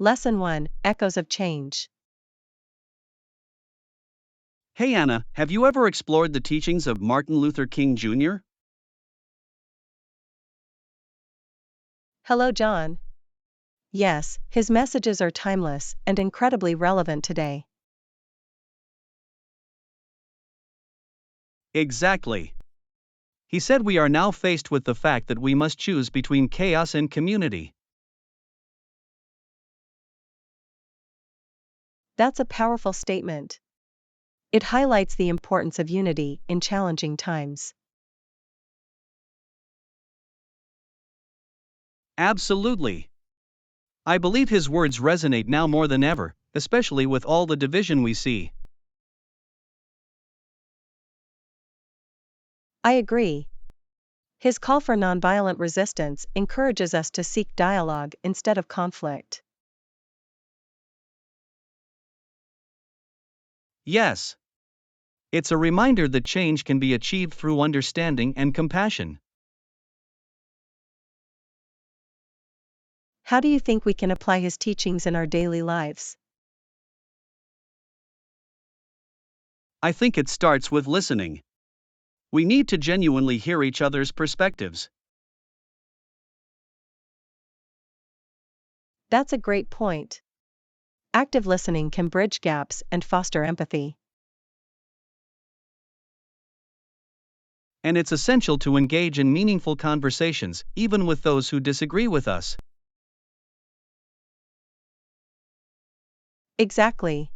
Lesson 1: Echoes of Change. Hey Anna, have you ever explored the teachings of Martin Luther King Jr.? Hello, John. Yes, his messages are timeless and incredibly relevant today. Exactly. He said we are now faced with the fact that we must choose between chaos and community. That's a powerful statement. It highlights the importance of unity in challenging times. Absolutely. I believe his words resonate now more than ever, especially with all the division we see. I agree. His call for nonviolent resistance encourages us to seek dialogue instead of conflict. Yes. It's a reminder that change can be achieved through understanding and compassion. How do you think we can apply his teachings in our daily lives? I think it starts with listening. We need to genuinely hear each other's perspectives. That's a great point. Active listening can bridge gaps and foster empathy. And it's essential to engage in meaningful conversations, even with those who disagree with us. Exactly.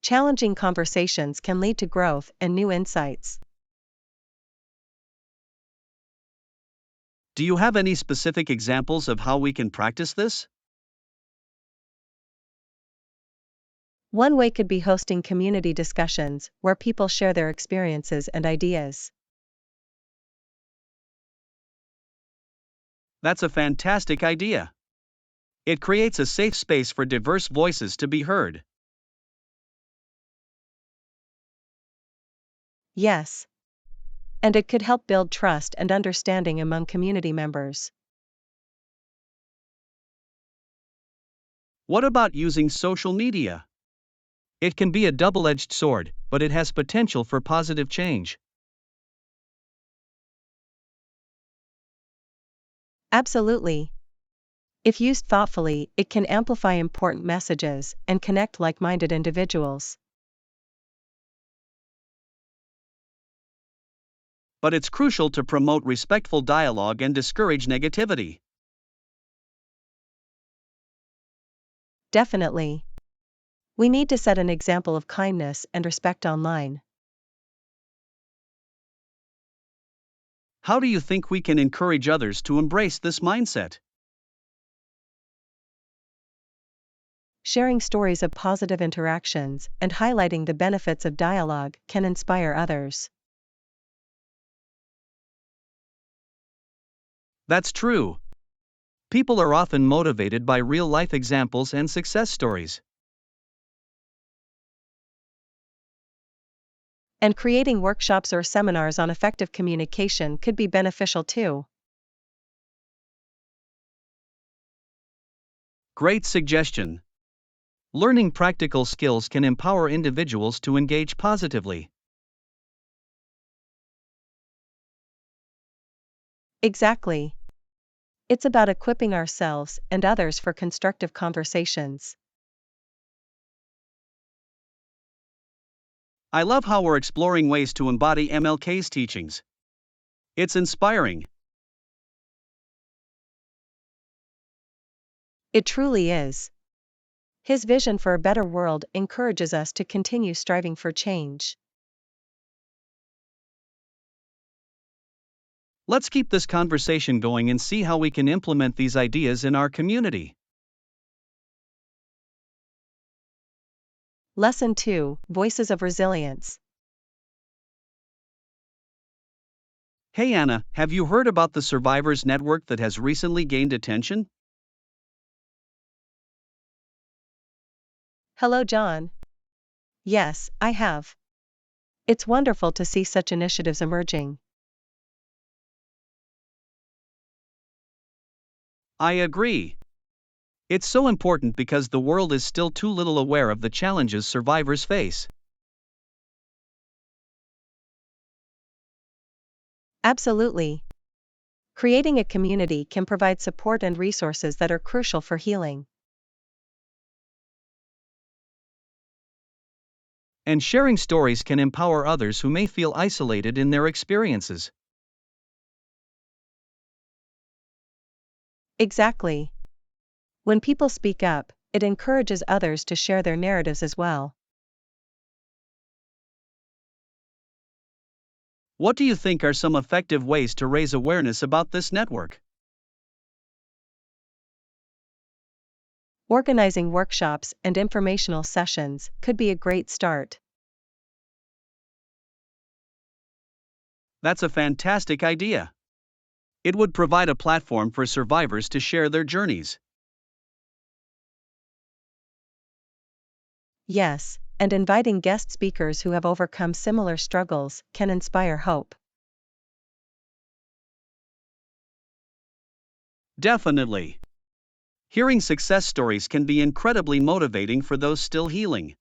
Challenging conversations can lead to growth and new insights. Do you have any specific examples of how we can practice this? One way could be hosting community discussions where people share their experiences and ideas. That's a fantastic idea. It creates a safe space for diverse voices to be heard. Yes. And it could help build trust and understanding among community members. What about using social media? It can be a double-edged sword, but it has potential for positive change. Absolutely. If used thoughtfully, it can amplify important messages and connect like-minded individuals. But it's crucial to promote respectful dialogue and discourage negativity. Definitely. We need to set an example of kindness and respect online. How do you think we can encourage others to embrace this mindset? Sharing stories of positive interactions and highlighting the benefits of dialogue can inspire others. That's true. People are often motivated by real-life examples and success stories. And creating workshops or seminars on effective communication could be beneficial too. Great suggestion. Learning practical skills can empower individuals to engage positively. Exactly. It's about equipping ourselves and others for constructive conversations. I love how we're exploring ways to embody MLK's teachings. It's inspiring. It truly is. His vision for a better world encourages us to continue striving for change. Let's keep this conversation going and see how we can implement these ideas in our community. Lesson 2: Voices of Resilience. Hey Anna, have you heard about the Survivors Network that has recently gained attention? Hello, John. Yes, I have. It's wonderful to see such initiatives emerging. I agree. It's so important because the world is still too little aware of the challenges survivors face. Absolutely. Creating a community can provide support and resources that are crucial for healing. And sharing stories can empower others who may feel isolated in their experiences. Exactly. When people speak up, it encourages others to share their narratives as well. What do you think are some effective ways to raise awareness about this network? Organizing workshops and informational sessions could be a great start. That's a fantastic idea. It would provide a platform for survivors to share their journeys. Yes, and inviting guest speakers who have overcome similar struggles can inspire hope. Definitely. Hearing success stories can be incredibly motivating for those still healing.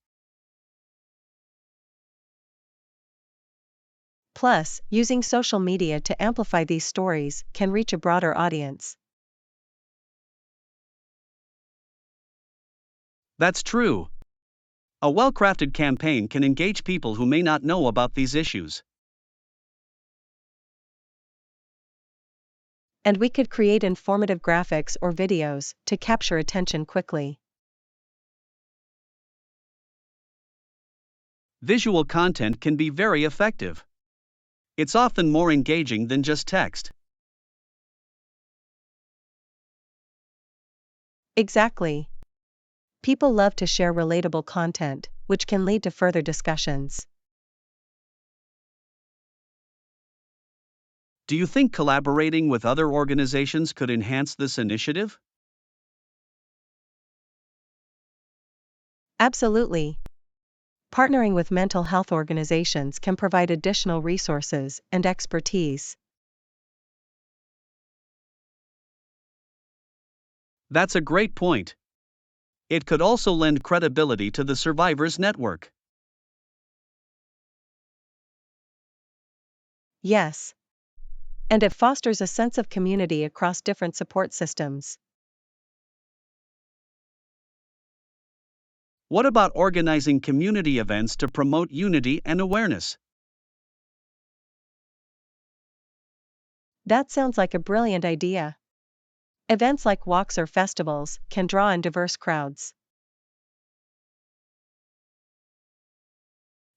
Plus, using social media to amplify these stories can reach a broader audience. That's true. A well crafted campaign can engage people who may not know about these issues. And we could create informative graphics or videos to capture attention quickly. Visual content can be very effective. It's often more engaging than just text. Exactly. People love to share relatable content, which can lead to further discussions. Do you think collaborating with other organizations could enhance this initiative? Absolutely. Partnering with mental health organizations can provide additional resources and expertise. That's a great point. It could also lend credibility to the survivors network. Yes. And it fosters a sense of community across different support systems. What about organizing community events to promote unity and awareness? That sounds like a brilliant idea. Events like walks or festivals can draw in diverse crowds.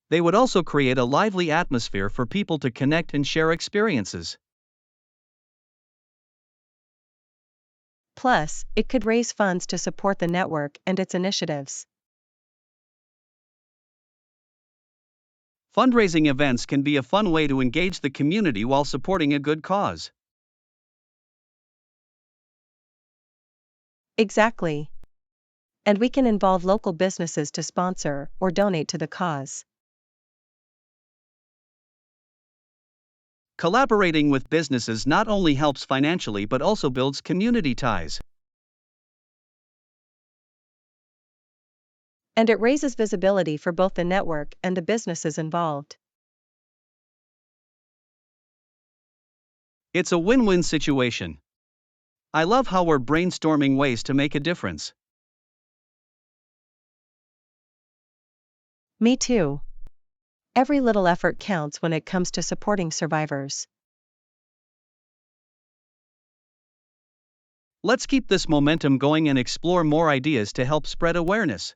They would also create a lively atmosphere for people to connect and share experiences. Plus, it could raise funds to support the network and its initiatives. Fundraising events can be a fun way to engage the community while supporting a good cause. Exactly. And we can involve local businesses to sponsor or donate to the cause. Collaborating with businesses not only helps financially but also builds community ties. And it raises visibility for both the network and the businesses involved. It's a win win situation. I love how we're brainstorming ways to make a difference. Me too. Every little effort counts when it comes to supporting survivors. Let's keep this momentum going and explore more ideas to help spread awareness.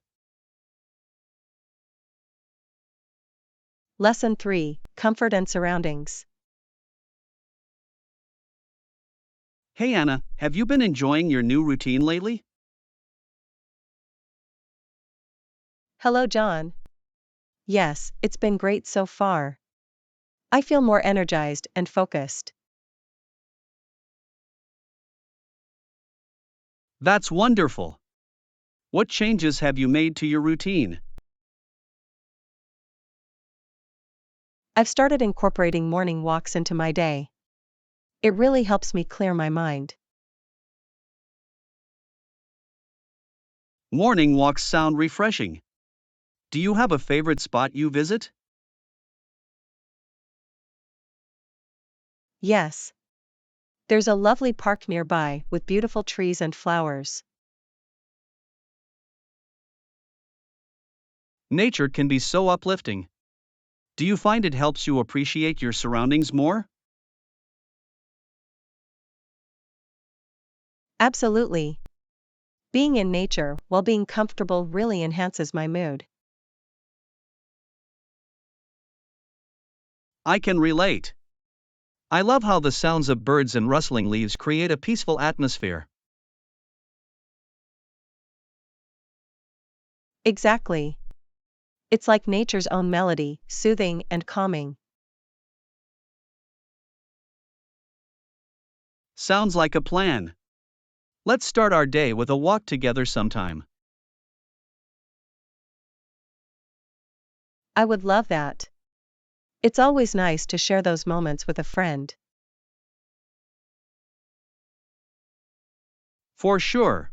Lesson 3: Comfort and Surroundings. Hey Anna, have you been enjoying your new routine lately? Hello, John. Yes, it's been great so far. I feel more energized and focused. That's wonderful. What changes have you made to your routine? I've started incorporating morning walks into my day. It really helps me clear my mind. Morning walks sound refreshing. Do you have a favorite spot you visit? Yes. There's a lovely park nearby with beautiful trees and flowers. Nature can be so uplifting. Do you find it helps you appreciate your surroundings more? Absolutely. Being in nature while being comfortable really enhances my mood. I can relate. I love how the sounds of birds and rustling leaves create a peaceful atmosphere. Exactly. It's like nature's own melody, soothing and calming. Sounds like a plan. Let's start our day with a walk together sometime. I would love that. It's always nice to share those moments with a friend. For sure.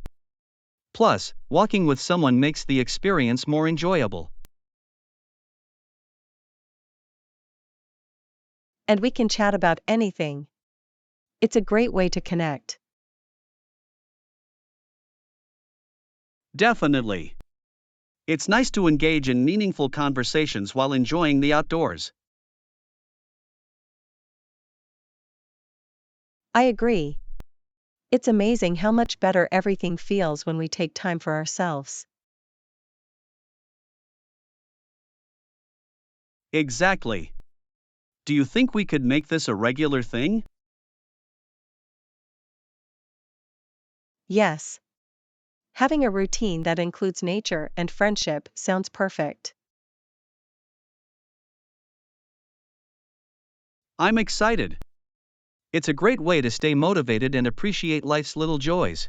Plus, walking with someone makes the experience more enjoyable. And we can chat about anything. It's a great way to connect. Definitely. It's nice to engage in meaningful conversations while enjoying the outdoors. I agree. It's amazing how much better everything feels when we take time for ourselves. Exactly. Do you think we could make this a regular thing? Yes. Having a routine that includes nature and friendship sounds perfect. I'm excited. It's a great way to stay motivated and appreciate life's little joys.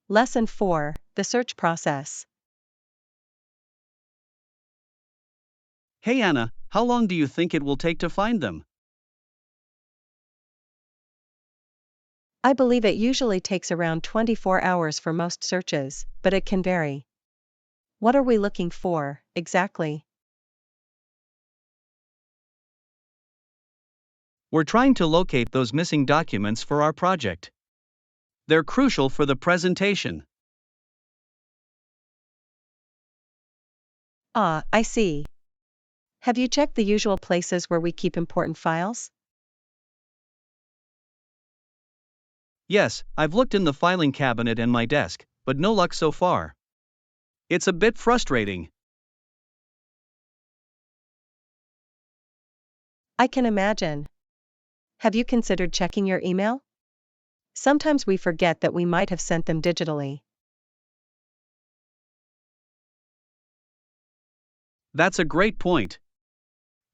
Lesson 4: The search process. Hey Anna, how long do you think it will take to find them? I believe it usually takes around 24 hours for most searches, but it can vary. What are we looking for, exactly? We're trying to locate those missing documents for our project. They're crucial for the presentation. Ah, I see. Have you checked the usual places where we keep important files? Yes, I've looked in the filing cabinet and my desk, but no luck so far. It's a bit frustrating. I can imagine. Have you considered checking your email? Sometimes we forget that we might have sent them digitally. That's a great point.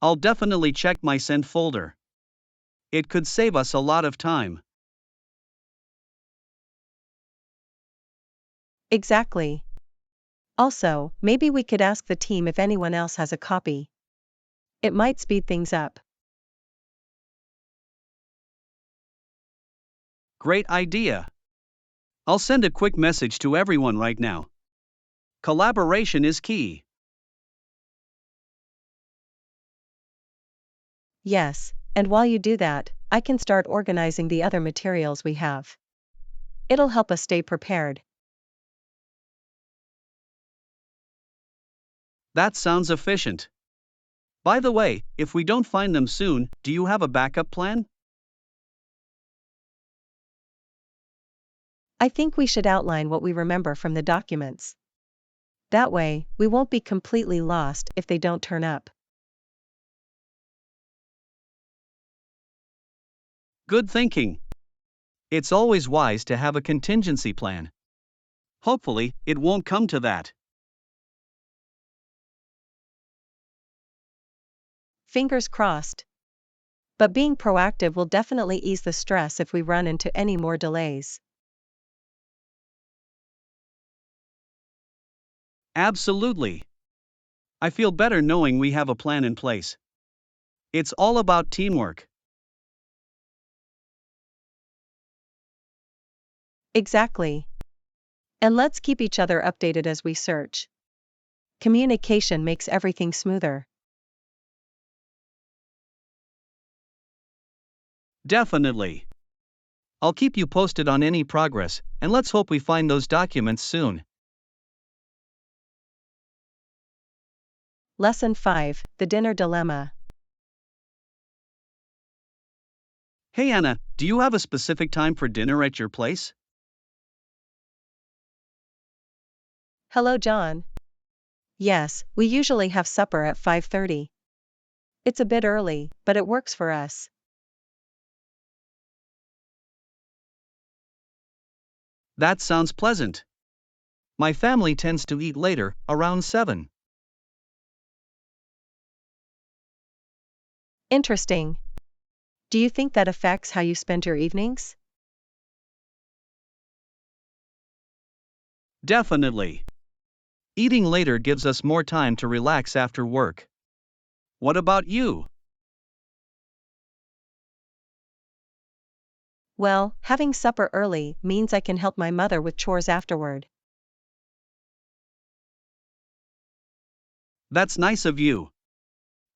I'll definitely check my sent folder. It could save us a lot of time. Exactly. Also, maybe we could ask the team if anyone else has a copy. It might speed things up. Great idea. I'll send a quick message to everyone right now. Collaboration is key. Yes, and while you do that, I can start organizing the other materials we have. It'll help us stay prepared. That sounds efficient. By the way, if we don't find them soon, do you have a backup plan? I think we should outline what we remember from the documents. That way, we won't be completely lost if they don't turn up. Good thinking. It's always wise to have a contingency plan. Hopefully, it won't come to that. Fingers crossed. But being proactive will definitely ease the stress if we run into any more delays. Absolutely. I feel better knowing we have a plan in place. It's all about teamwork. Exactly. And let's keep each other updated as we search. Communication makes everything smoother. Definitely. I'll keep you posted on any progress, and let's hope we find those documents soon. Lesson 5, The Dinner Dilemma. Hey Anna, do you have a specific time for dinner at your place? Hello, John. Yes, we usually have supper at 5:30. It's a bit early, but it works for us. That sounds pleasant. My family tends to eat later, around 7. Interesting. Do you think that affects how you spend your evenings? Definitely. Eating later gives us more time to relax after work. What about you? Well, having supper early means I can help my mother with chores afterward. That's nice of you.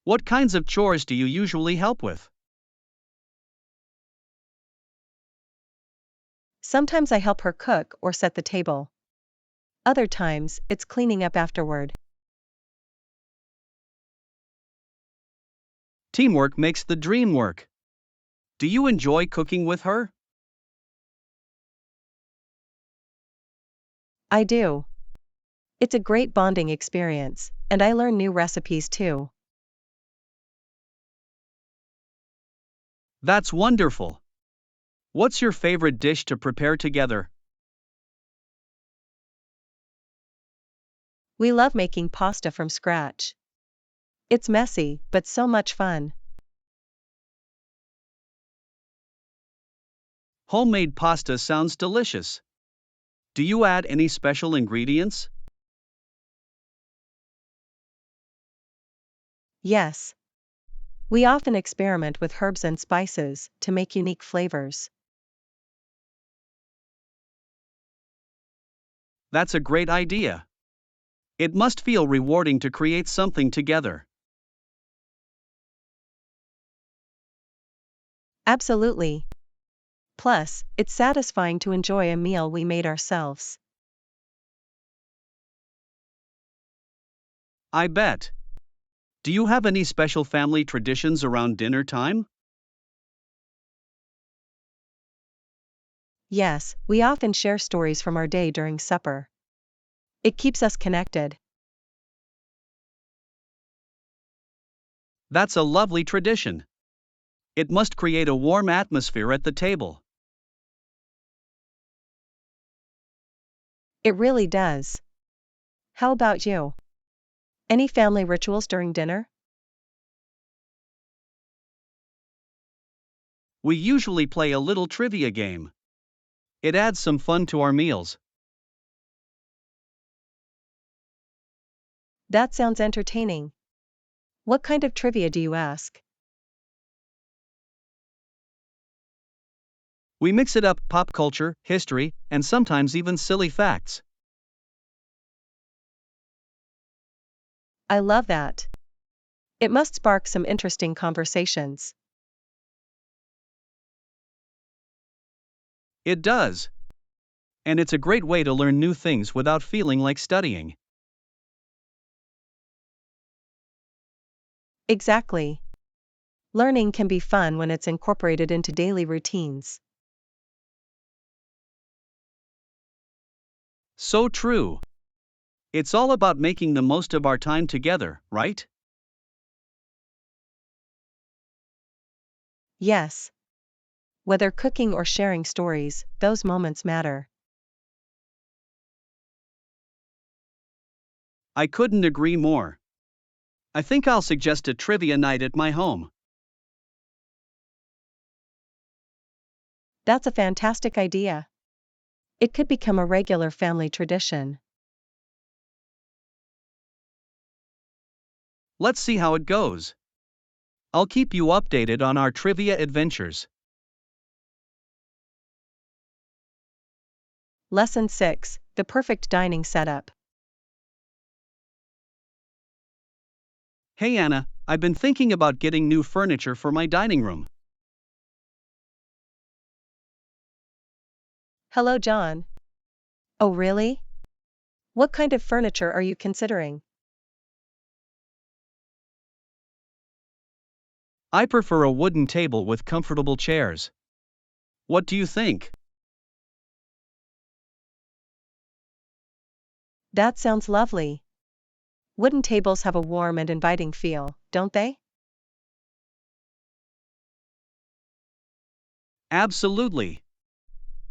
What kinds of chores do you usually help with? Sometimes I help her cook or set the table. Other times, it's cleaning up afterward. Teamwork makes the dream work. Do you enjoy cooking with her? I do. It's a great bonding experience, and I learn new recipes too. That's wonderful. What's your favorite dish to prepare together? We love making pasta from scratch. It's messy, but so much fun. Homemade pasta sounds delicious. Do you add any special ingredients? Yes. We often experiment with herbs and spices to make unique flavors. That's a great idea. It must feel rewarding to create something together. Absolutely. Plus, it's satisfying to enjoy a meal we made ourselves. I bet. Do you have any special family traditions around dinner time? Yes, we often share stories from our day during supper. It keeps us connected. That's a lovely tradition. It must create a warm atmosphere at the table. It really does. How about you? Any family rituals during dinner? We usually play a little trivia game. It adds some fun to our meals. That sounds entertaining. What kind of trivia do you ask? We mix it up pop culture, history, and sometimes even silly facts. I love that. It must spark some interesting conversations. It does. And it's a great way to learn new things without feeling like studying. Exactly. Learning can be fun when it's incorporated into daily routines. So true. It's all about making the most of our time together, right? Yes. Whether cooking or sharing stories, those moments matter. I couldn't agree more. I think I'll suggest a trivia night at my home. That's a fantastic idea. It could become a regular family tradition. Let's see how it goes. I'll keep you updated on our trivia adventures. Lesson 6, the perfect dining setup. Hey Anna, I've been thinking about getting new furniture for my dining room. Hello, John. Oh, really? What kind of furniture are you considering? I prefer a wooden table with comfortable chairs. What do you think? That sounds lovely. Wooden tables have a warm and inviting feel, don't they? Absolutely.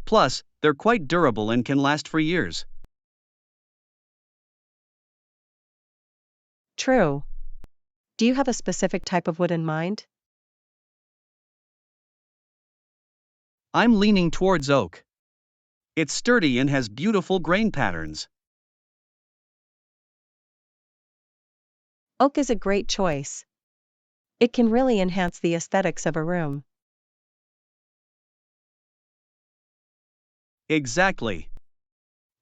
Plus, they're quite durable and can last for years. True. Do you have a specific type of wood in mind? I'm leaning towards oak. It's sturdy and has beautiful grain patterns. Oak is a great choice. It can really enhance the aesthetics of a room. Exactly.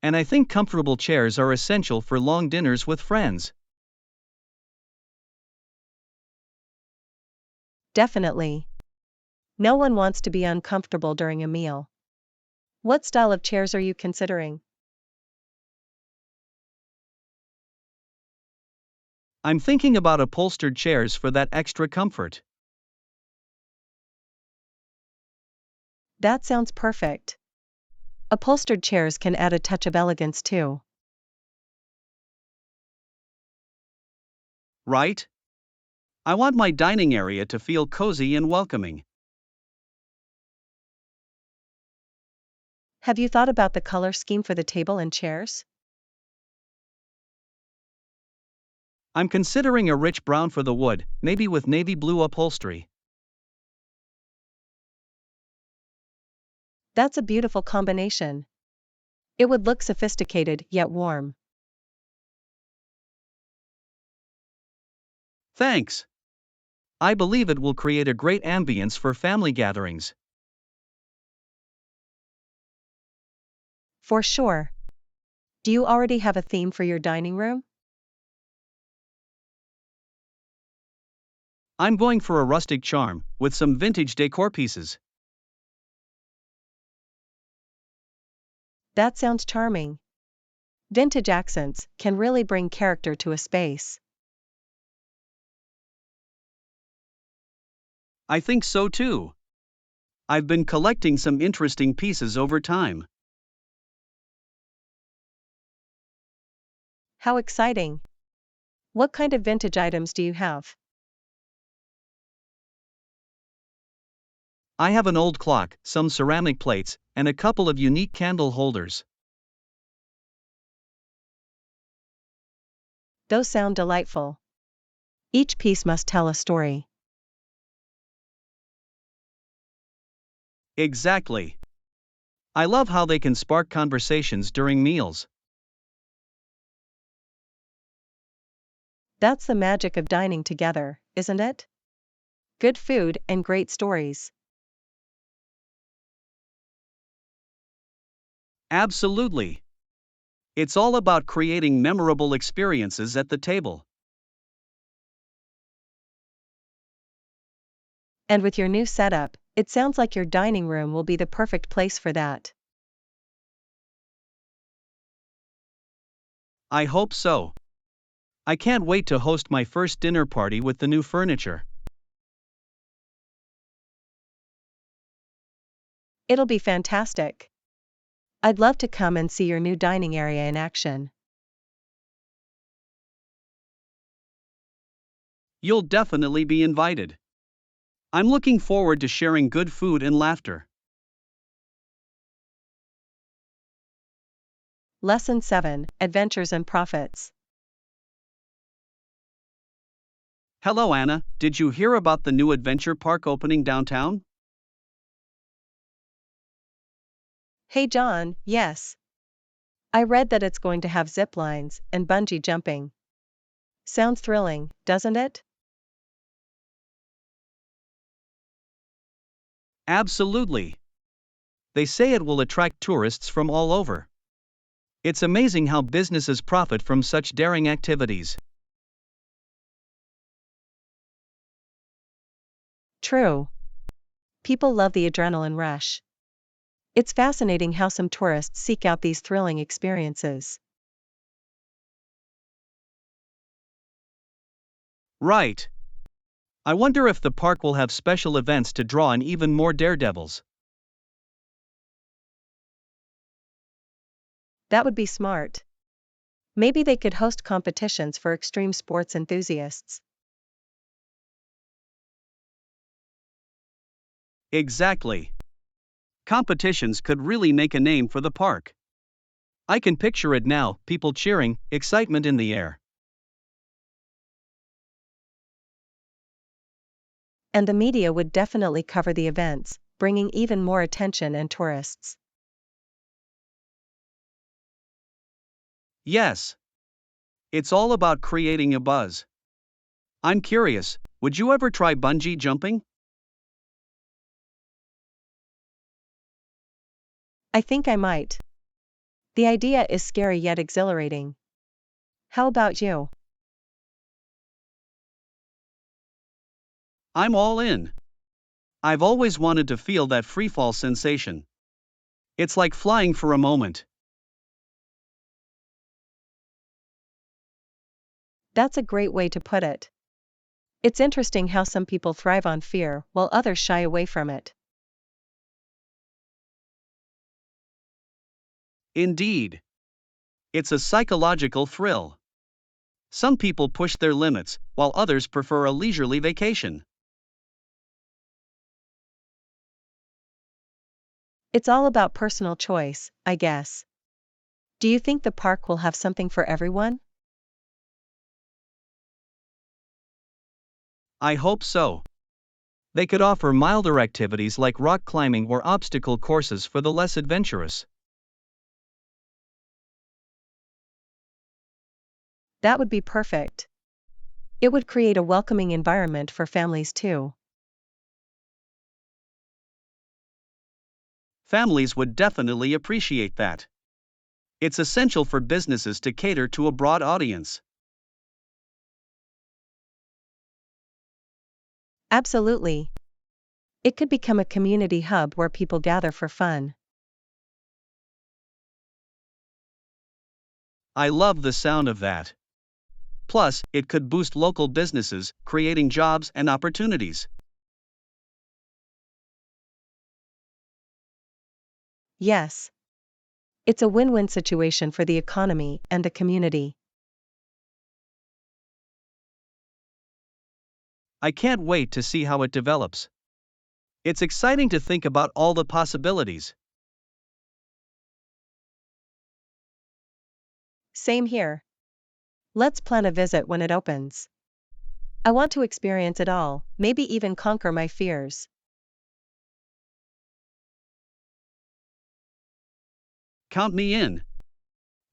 And I think comfortable chairs are essential for long dinners with friends. Definitely. No one wants to be uncomfortable during a meal. What style of chairs are you considering? I'm thinking about upholstered chairs for that extra comfort. That sounds perfect. Upholstered chairs can add a touch of elegance too. Right? I want my dining area to feel cozy and welcoming. Have you thought about the color scheme for the table and chairs? I'm considering a rich brown for the wood, maybe with navy blue upholstery. That's a beautiful combination. It would look sophisticated yet warm. Thanks. I believe it will create a great ambience for family gatherings. For sure. Do you already have a theme for your dining room? I'm going for a rustic charm, with some vintage decor pieces. That sounds charming. Vintage accents can really bring character to a space. I think so too. I've been collecting some interesting pieces over time. How exciting! What kind of vintage items do you have? I have an old clock, some ceramic plates, and a couple of unique candle holders. Those sound delightful. Each piece must tell a story. Exactly. I love how they can spark conversations during meals. That's the magic of dining together, isn't it? Good food and great stories. Absolutely. It's all about creating memorable experiences at the table. And with your new setup, it sounds like your dining room will be the perfect place for that. I hope so. I can't wait to host my first dinner party with the new furniture. It'll be fantastic. I'd love to come and see your new dining area in action. You'll definitely be invited. I'm looking forward to sharing good food and laughter. Lesson 7, Adventures and Profits. Hello Anna, did you hear about the new adventure park opening downtown? Hey John, yes. I read that it's going to have zip lines and bungee jumping. Sounds thrilling, doesn't it? Absolutely. They say it will attract tourists from all over. It's amazing how businesses profit from such daring activities. True. People love the adrenaline rush. It's fascinating how some tourists seek out these thrilling experiences. Right. I wonder if the park will have special events to draw in even more daredevils. That would be smart. Maybe they could host competitions for extreme sports enthusiasts. Exactly. Competitions could really make a name for the park. I can picture it now, people cheering, excitement in the air. And the media would definitely cover the events, bringing even more attention and tourists. Yes. It's all about creating a buzz. I'm curious, would you ever try bungee jumping? I think I might. The idea is scary yet exhilarating. How about you? I'm all in. I've always wanted to feel that freefall sensation. It's like flying for a moment. That's a great way to put it. It's interesting how some people thrive on fear while others shy away from it. Indeed. It's a psychological thrill. Some people push their limits, while others prefer a leisurely vacation. It's all about personal choice, I guess. Do you think the park will have something for everyone? I hope so. They could offer milder activities like rock climbing or obstacle courses for the less adventurous. That would be perfect. It would create a welcoming environment for families too. Families would definitely appreciate that. It's essential for businesses to cater to a broad audience. Absolutely. It could become a community hub where people gather for fun. I love the sound of that. Plus, it could boost local businesses, creating jobs and opportunities. Yes. It's a win-win situation for the economy and the community. I can't wait to see how it develops. It's exciting to think about all the possibilities. Same here. Let's plan a visit when it opens. I want to experience it all, maybe even conquer my fears. Count me in.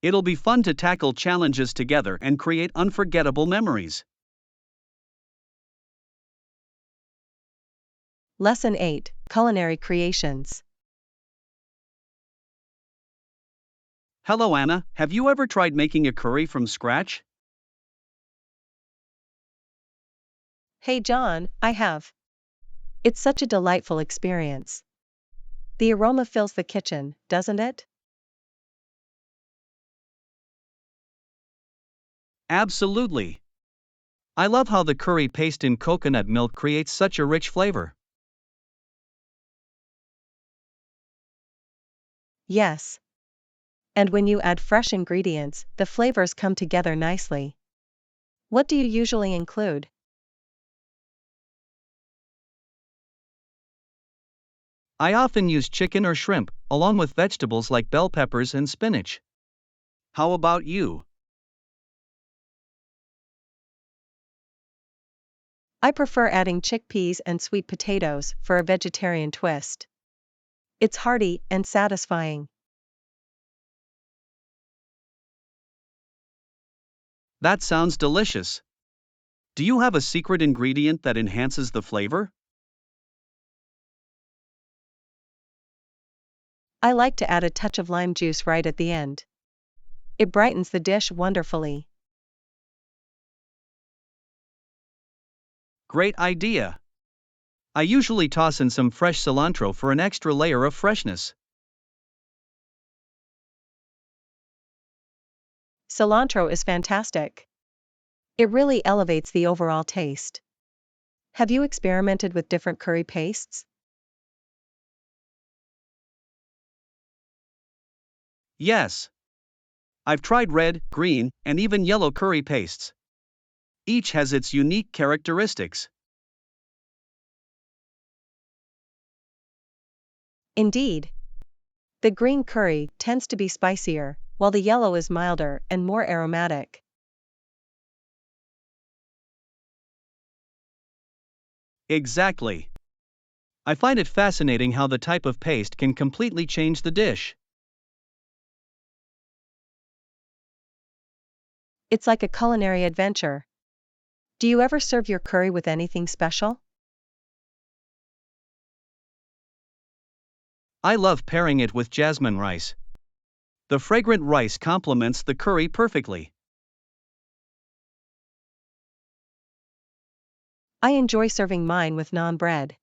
It'll be fun to tackle challenges together and create unforgettable memories. Lesson 8: Culinary Creations. Hello Anna, have you ever tried making a curry from scratch? Hey John, I have. It's such a delightful experience. The aroma fills the kitchen, doesn't it? Absolutely. I love how the curry paste in coconut milk creates such a rich flavor. Yes. And when you add fresh ingredients, the flavors come together nicely. What do you usually include? I often use chicken or shrimp, along with vegetables like bell peppers and spinach. How about you? I prefer adding chickpeas and sweet potatoes for a vegetarian twist. It's hearty and satisfying. That sounds delicious. Do you have a secret ingredient that enhances the flavor? I like to add a touch of lime juice right at the end. It brightens the dish wonderfully. Great idea. I usually toss in some fresh cilantro for an extra layer of freshness. Cilantro is fantastic. It really elevates the overall taste. Have you experimented with different curry pastes? Yes. I've tried red, green, and even yellow curry pastes. Each has its unique characteristics. Indeed. The green curry tends to be spicier, while the yellow is milder and more aromatic. Exactly. I find it fascinating how the type of paste can completely change the dish. It's like a culinary adventure. Do you ever serve your curry with anything special? I love pairing it with jasmine rice. The fragrant rice complements the curry perfectly. I enjoy serving mine with naan bread.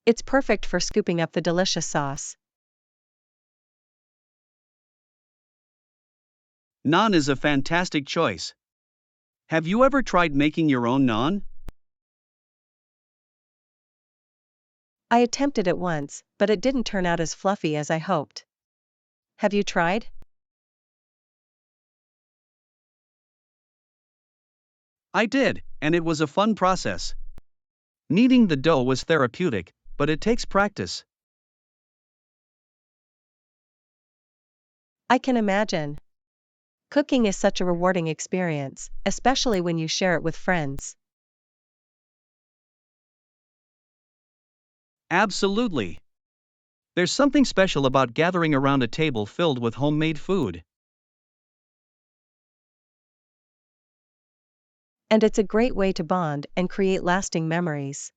It's perfect for scooping up the delicious sauce. Naan is a fantastic choice. Have you ever tried making your own naan? I attempted it once, but it didn't turn out as fluffy as I hoped. Have you tried? I did, and it was a fun process. Kneading the dough was therapeutic, but it takes practice. I can imagine. Cooking is such a rewarding experience, especially when you share it with friends. Absolutely. There's something special about gathering around a table filled with homemade food. And it's a great way to bond and create lasting memories.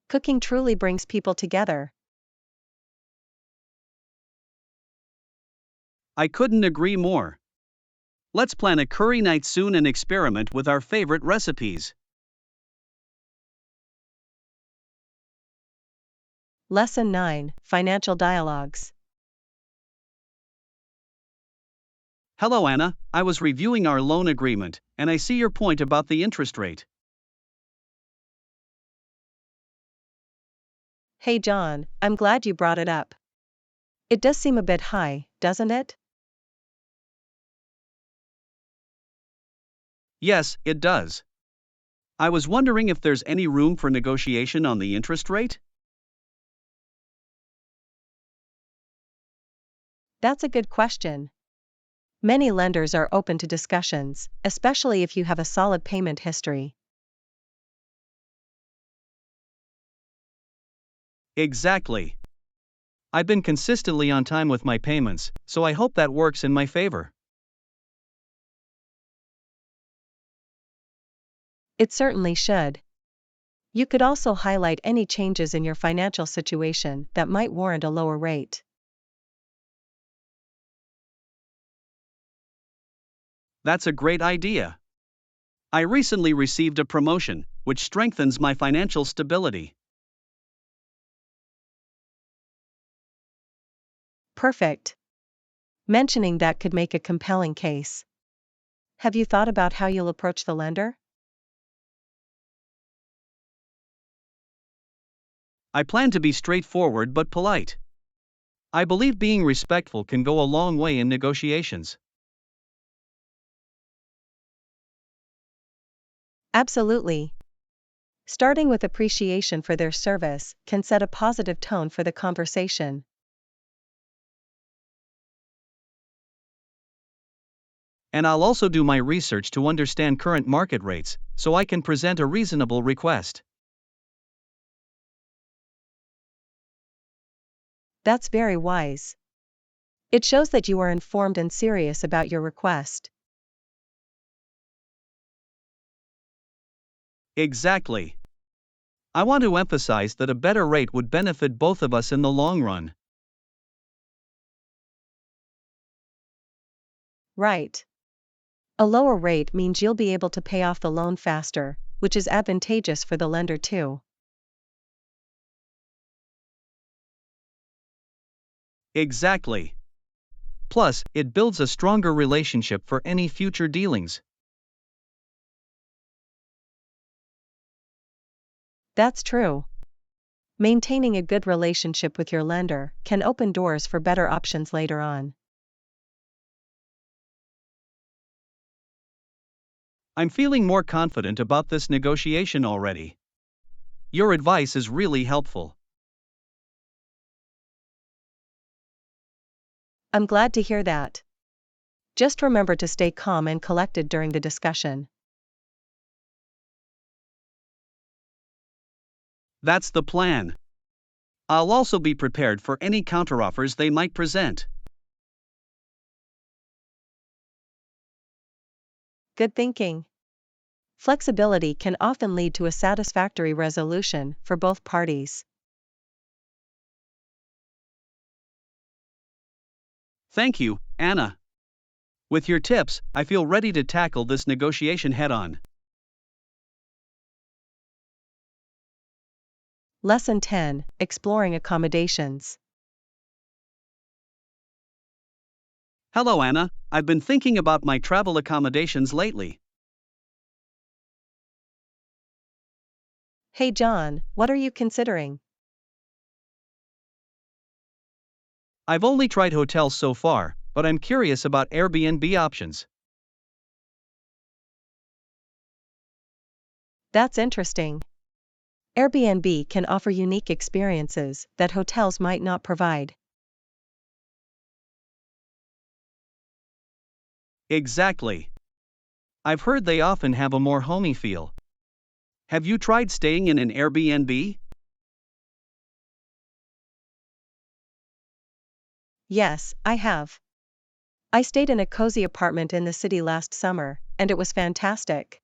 Cooking truly brings people together. I couldn't agree more. Let's plan a curry night soon and experiment with our favorite recipes. Lesson 9: Financial Dialogues. Hello Anna, I was reviewing our loan agreement, and I see your point about the interest rate. Hey John, I'm glad you brought it up. It does seem a bit high, doesn't it? Yes, it does. I was wondering if there's any room for negotiation on the interest rate? That's a good question. Many lenders are open to discussions, especially if you have a solid payment history. Exactly. I've been consistently on time with my payments, so I hope that works in my favor. It certainly should. You could also highlight any changes in your financial situation that might warrant a lower rate. That's a great idea. I recently received a promotion, which strengthens my financial stability. Perfect. Mentioning that could make a compelling case. Have you thought about how you'll approach the lender? I plan to be straightforward but polite. I believe being respectful can go a long way in negotiations. Absolutely. Starting with appreciation for their service can set a positive tone for the conversation. And I'll also do my research to understand current market rates, so I can present a reasonable request. That's very wise. It shows that you are informed and serious about your request. Exactly. I want to emphasize that a better rate would benefit both of us in the long run. Right. A lower rate means you'll be able to pay off the loan faster, which is advantageous for the lender too. Exactly. Plus, it builds a stronger relationship for any future dealings. That's true. Maintaining a good relationship with your lender can open doors for better options later on. I'm feeling more confident about this negotiation already. Your advice is really helpful. I'm glad to hear that. Just remember to stay calm and collected during the discussion. That's the plan. I'll also be prepared for any counteroffers they might present. Good thinking. Flexibility can often lead to a satisfactory resolution for both parties. Thank you, Anna. With your tips, I feel ready to tackle this negotiation head on. Lesson 10: Exploring accommodations. Hello, Anna. I've been thinking about my travel accommodations lately. Hey John, what are you considering? I've only tried hotels so far, but I'm curious about Airbnb options. That's interesting. Airbnb can offer unique experiences that hotels might not provide. Exactly. I've heard they often have a more homey feel. Have you tried staying in an Airbnb? Yes, I have. I stayed in a cozy apartment in the city last summer, and it was fantastic.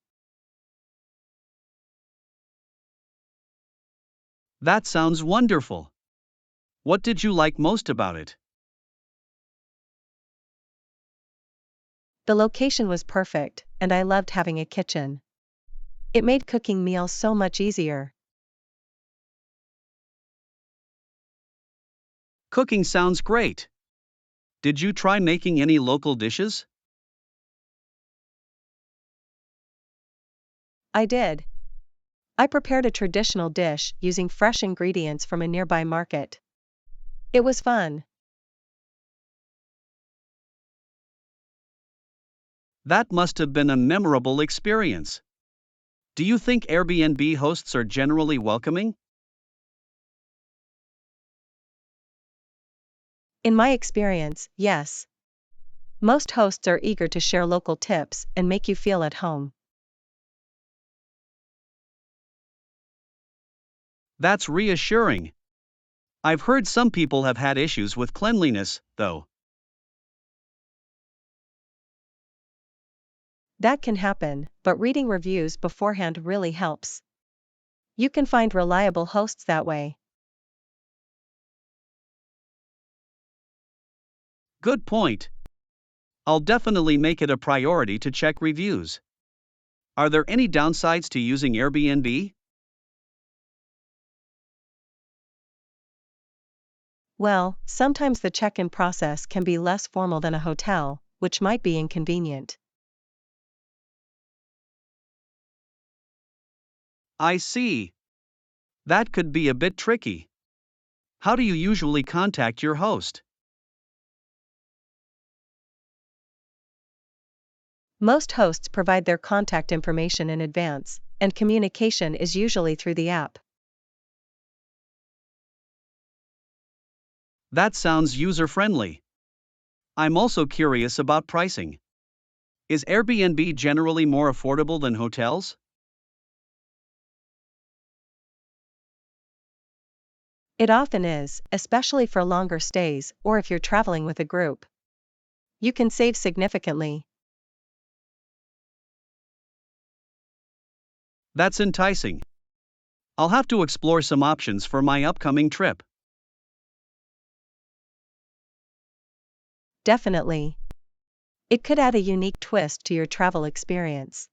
That sounds wonderful. What did you like most about it? The location was perfect, and I loved having a kitchen. It made cooking meals so much easier. Cooking sounds great. Did you try making any local dishes? I did. I prepared a traditional dish using fresh ingredients from a nearby market. It was fun. That must have been a memorable experience. Do you think Airbnb hosts are generally welcoming? In my experience, yes. Most hosts are eager to share local tips and make you feel at home. That's reassuring. I've heard some people have had issues with cleanliness, though. That can happen, but reading reviews beforehand really helps. You can find reliable hosts that way. Good point. I'll definitely make it a priority to check reviews. Are there any downsides to using Airbnb? Well, sometimes the check-in process can be less formal than a hotel, which might be inconvenient. I see. That could be a bit tricky. How do you usually contact your host? Most hosts provide their contact information in advance, and communication is usually through the app. That sounds user friendly. I'm also curious about pricing. Is Airbnb generally more affordable than hotels? It often is, especially for longer stays or if you're traveling with a group. You can save significantly. That's enticing. I'll have to explore some options for my upcoming trip. Definitely. It could add a unique twist to your travel experience.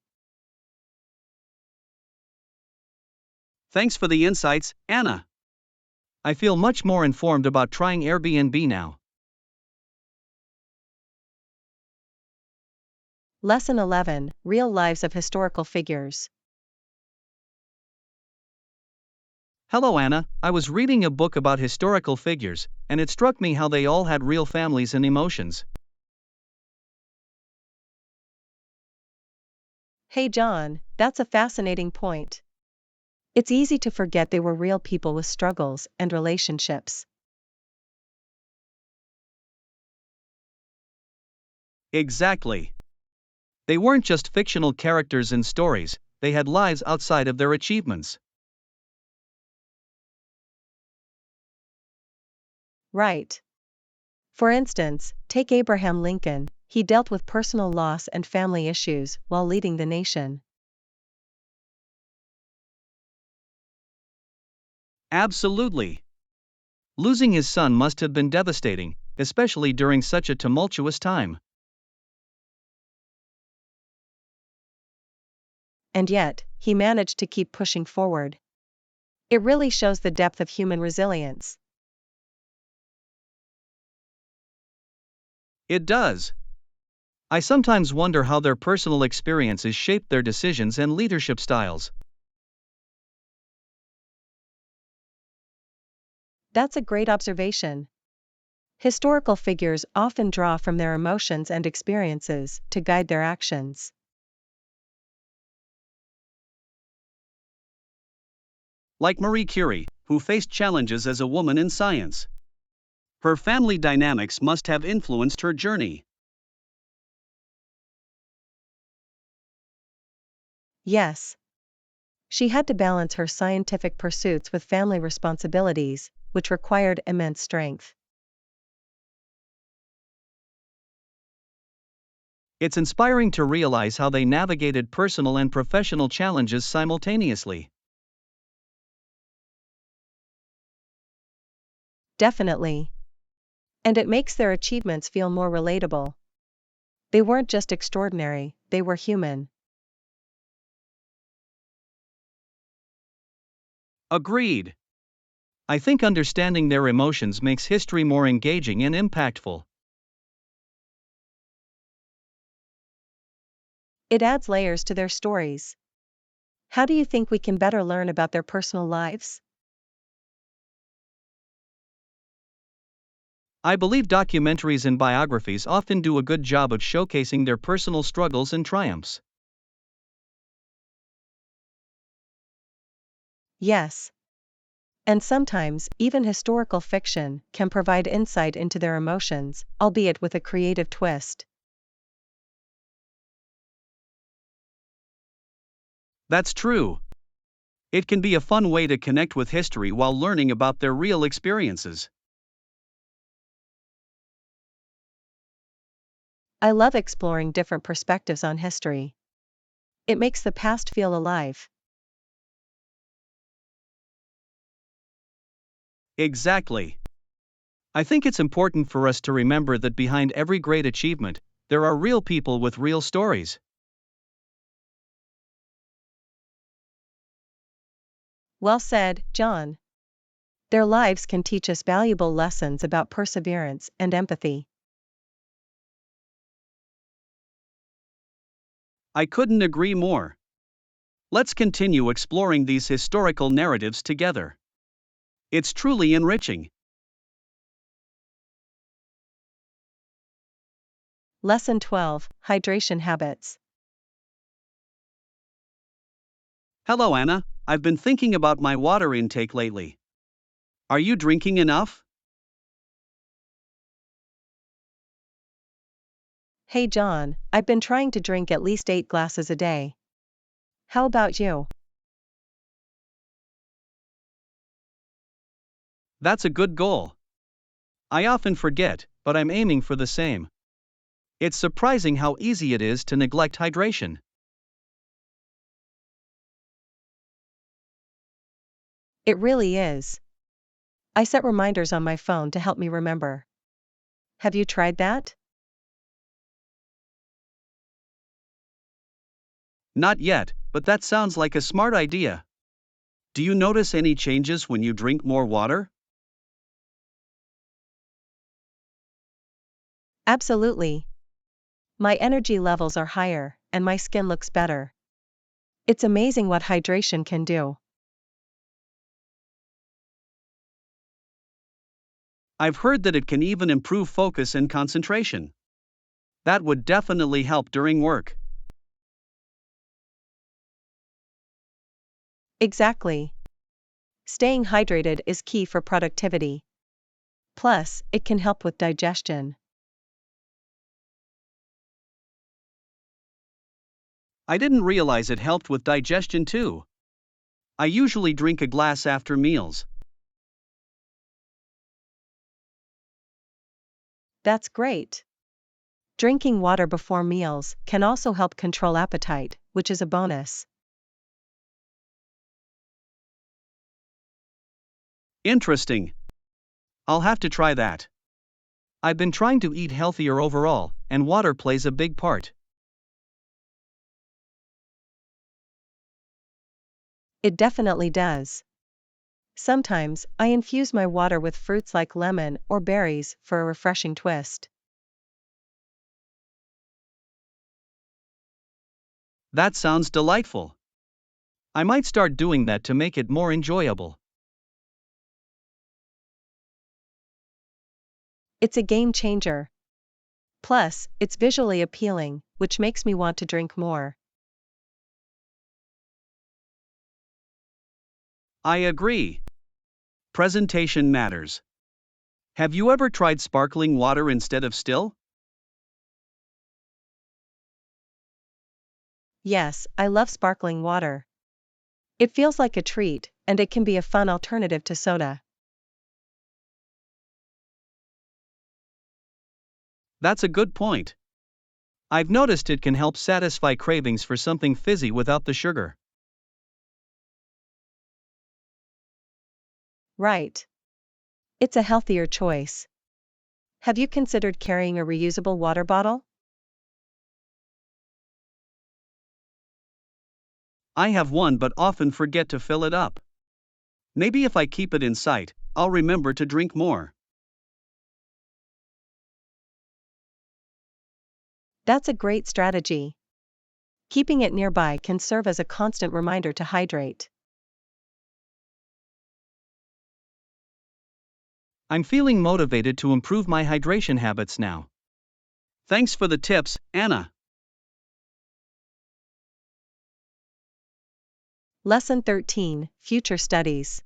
Thanks for the insights, Anna. I feel much more informed about trying Airbnb now. Lesson 11: Real Lives of Historical Figures. Hello, Anna. I was reading a book about historical figures, and it struck me how they all had real families and emotions. Hey John, that's a fascinating point. It's easy to forget they were real people with struggles and relationships. Exactly. They weren't just fictional characters in stories, they had lives outside of their achievements. Right. For instance, take Abraham Lincoln. He dealt with personal loss and family issues while leading the nation. Absolutely. Losing his son must have been devastating, especially during such a tumultuous time. And yet, he managed to keep pushing forward. It really shows the depth of human resilience. It does. I sometimes wonder how their personal experiences shaped their decisions and leadership styles. That's a great observation. Historical figures often draw from their emotions and experiences to guide their actions. Like Marie Curie, who faced challenges as a woman in science. Her family dynamics must have influenced her journey. Yes. She had to balance her scientific pursuits with family responsibilities, which required immense strength. It's inspiring to realize how they navigated personal and professional challenges simultaneously. Definitely. And it makes their achievements feel more relatable. They weren't just extraordinary, they were human. Agreed. I think understanding their emotions makes history more engaging and impactful. It adds layers to their stories. How do you think we can better learn about their personal lives? I believe documentaries and biographies often do a good job of showcasing their personal struggles and triumphs. Yes. And sometimes, even historical fiction can provide insight into their emotions, albeit with a creative twist. That's true. It can be a fun way to connect with history while learning about their real experiences. I love exploring different perspectives on history. It makes the past feel alive. Exactly. I think it's important for us to remember that behind every great achievement, there are real people with real stories. Well said, John. Their lives can teach us valuable lessons about perseverance and empathy. I couldn't agree more. Let's continue exploring these historical narratives together. It's truly enriching. Lesson 12: Hydration Habits. Hello, Anna. I've been thinking about my water intake lately. Are you drinking enough? Hey John, I've been trying to drink at least 8 glasses a day. How about you? That's a good goal. I often forget, but I'm aiming for the same. It's surprising how easy it is to neglect hydration. It really is. I set reminders on my phone to help me remember. Have you tried that? Not yet, but that sounds like a smart idea. Do you notice any changes when you drink more water? Absolutely. My energy levels are higher, and my skin looks better. It's amazing what hydration can do. I've heard that it can even improve focus and concentration. That would definitely help during work. Exactly. Staying hydrated is key for productivity. Plus, it can help with digestion. I didn't realize it helped with digestion too. I usually drink a glass after meals. That's great. Drinking water before meals can also help control appetite, which is a bonus. Interesting. I'll have to try that. I've been trying to eat healthier overall, and water plays a big part. It definitely does. Sometimes, I infuse my water with fruits like lemon or berries for a refreshing twist. That sounds delightful. I might start doing that to make it more enjoyable. It's a game changer. Plus, it's visually appealing, which makes me want to drink more. I agree. Presentation matters. Have you ever tried sparkling water instead of still? Yes, I love sparkling water. It feels like a treat, and it can be a fun alternative to soda. That's a good point. I've noticed it can help satisfy cravings for something fizzy without the sugar. Right. It's a healthier choice. Have you considered carrying a reusable water bottle? I have one but often forget to fill it up. Maybe if I keep it in sight, I'll remember to drink more. That's a great strategy. Keeping it nearby can serve as a constant reminder to hydrate. I'm feeling motivated to improve my hydration habits now. Thanks for the tips, Anna. Lesson 13, Future Studies.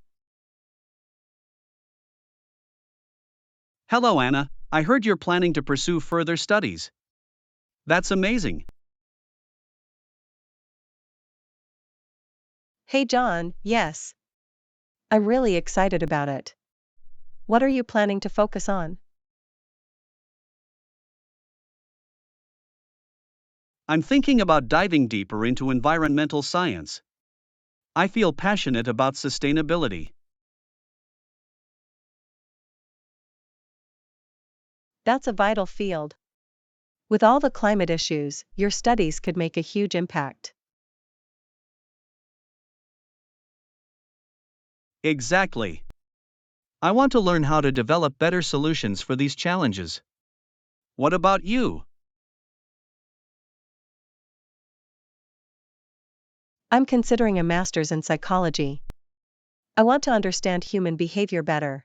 Hello, Anna. I heard you're planning to pursue further studies. That's amazing. Hey John, yes. I'm really excited about it. What are you planning to focus on? I'm thinking about diving deeper into environmental science. I feel passionate about sustainability. That's a vital field. With all the climate issues, your studies could make a huge impact. Exactly. I want to learn how to develop better solutions for these challenges. What about you? I'm considering a master's in psychology. I want to understand human behavior better.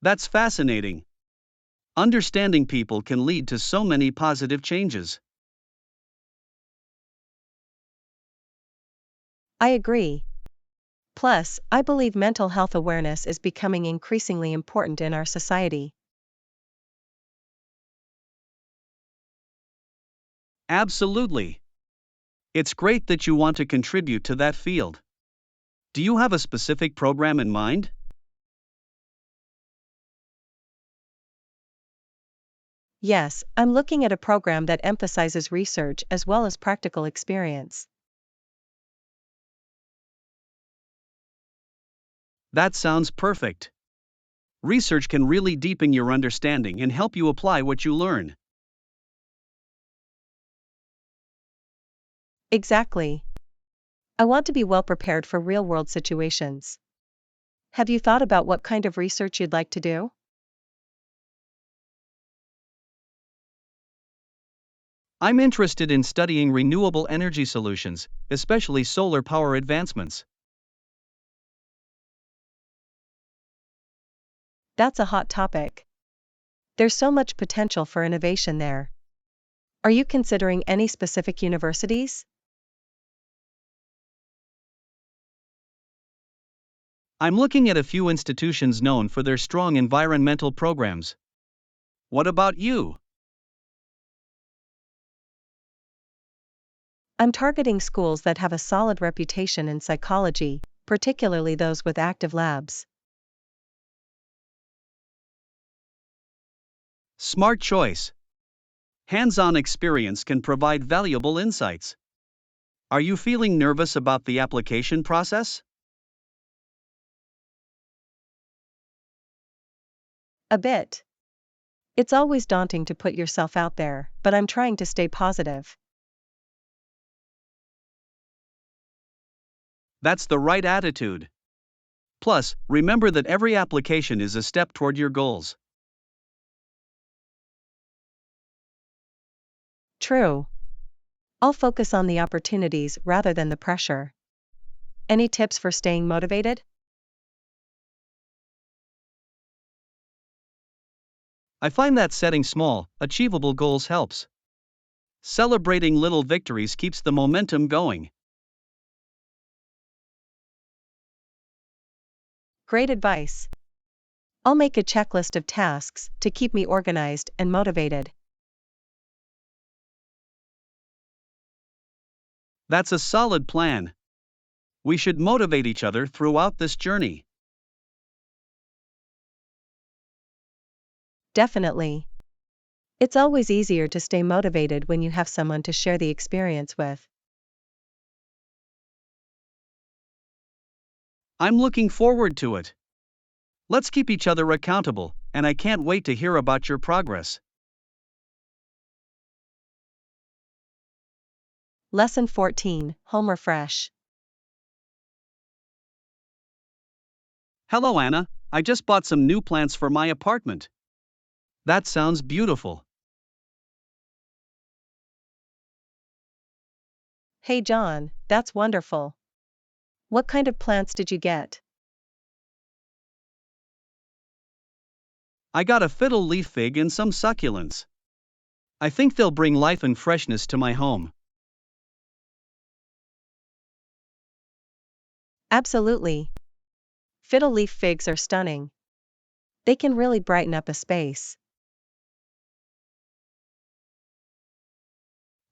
That's fascinating. Understanding people can lead to so many positive changes. I agree. Plus, I believe mental health awareness is becoming increasingly important in our society. Absolutely. It's great that you want to contribute to that field. Do you have a specific program in mind? Yes, I'm looking at a program that emphasizes research as well as practical experience. That sounds perfect. Research can really deepen your understanding and help you apply what you learn. Exactly. I want to be well prepared for real world situations. Have you thought about what kind of research you'd like to do? I'm interested in studying renewable energy solutions, especially solar power advancements. That's a hot topic. There's so much potential for innovation there. Are you considering any specific universities? I'm looking at a few institutions known for their strong environmental programs. What about you? I'm targeting schools that have a solid reputation in psychology, particularly those with active labs. Smart choice. Hands on experience can provide valuable insights. Are you feeling nervous about the application process? A bit. It's always daunting to put yourself out there, but I'm trying to stay positive. That's the right attitude. Plus, remember that every application is a step toward your goals. True. I'll focus on the opportunities rather than the pressure. Any tips for staying motivated? I find that setting small, achievable goals helps. Celebrating little victories keeps the momentum going. Great advice. I'll make a checklist of tasks to keep me organized and motivated. That's a solid plan. We should motivate each other throughout this journey. Definitely. It's always easier to stay motivated when you have someone to share the experience with. I'm looking forward to it. Let's keep each other accountable, and I can't wait to hear about your progress. Lesson 14, Home Refresh. Hello, Anna. I just bought some new plants for my apartment. That sounds beautiful. Hey John, that's wonderful. What kind of plants did you get? I got a fiddle leaf fig and some succulents. I think they'll bring life and freshness to my home. Absolutely. Fiddle leaf figs are stunning. They can really brighten up a space.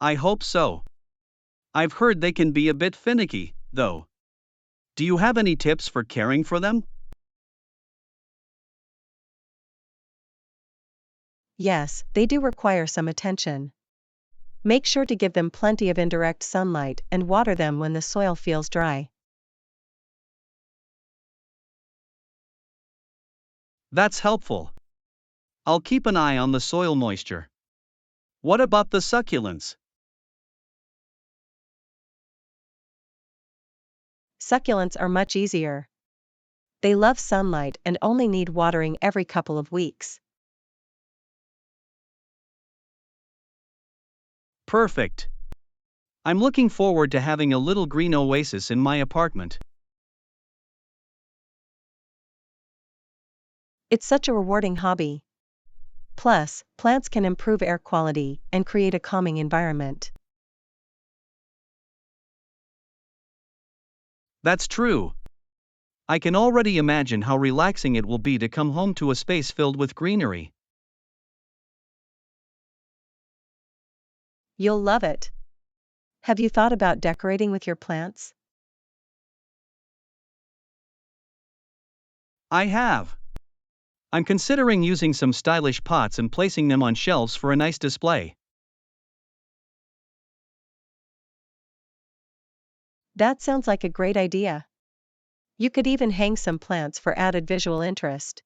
I hope so. I've heard they can be a bit finicky, though. Do you have any tips for caring for them? Yes, they do require some attention. Make sure to give them plenty of indirect sunlight and water them when the soil feels dry. That's helpful. I'll keep an eye on the soil moisture. What about the succulents? Succulents are much easier. They love sunlight and only need watering every couple of weeks. Perfect. I'm looking forward to having a little green oasis in my apartment. It's such a rewarding hobby. Plus, plants can improve air quality and create a calming environment. That's true. I can already imagine how relaxing it will be to come home to a space filled with greenery. You'll love it. Have you thought about decorating with your plants? I have. I'm considering using some stylish pots and placing them on shelves for a nice display. That sounds like a great idea. You could even hang some plants for added visual interest.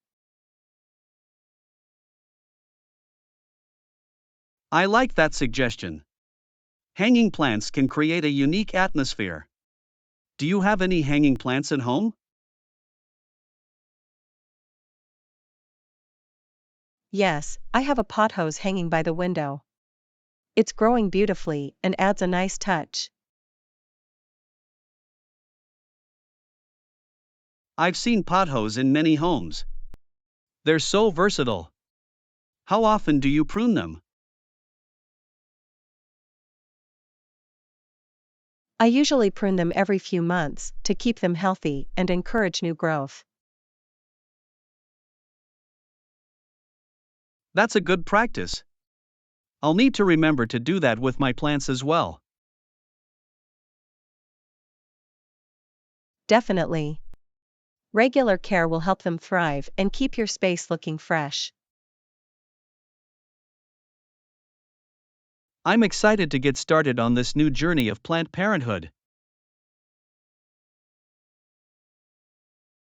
I like that suggestion. Hanging plants can create a unique atmosphere. Do you have any hanging plants at home? Yes, I have a pothose hanging by the window. It's growing beautifully and adds a nice touch. I've seen pothoes in many homes. They're so versatile. How often do you prune them? I usually prune them every few months to keep them healthy and encourage new growth. That's a good practice. I'll need to remember to do that with my plants as well. Definitely. Regular care will help them thrive and keep your space looking fresh. I'm excited to get started on this new journey of plant parenthood.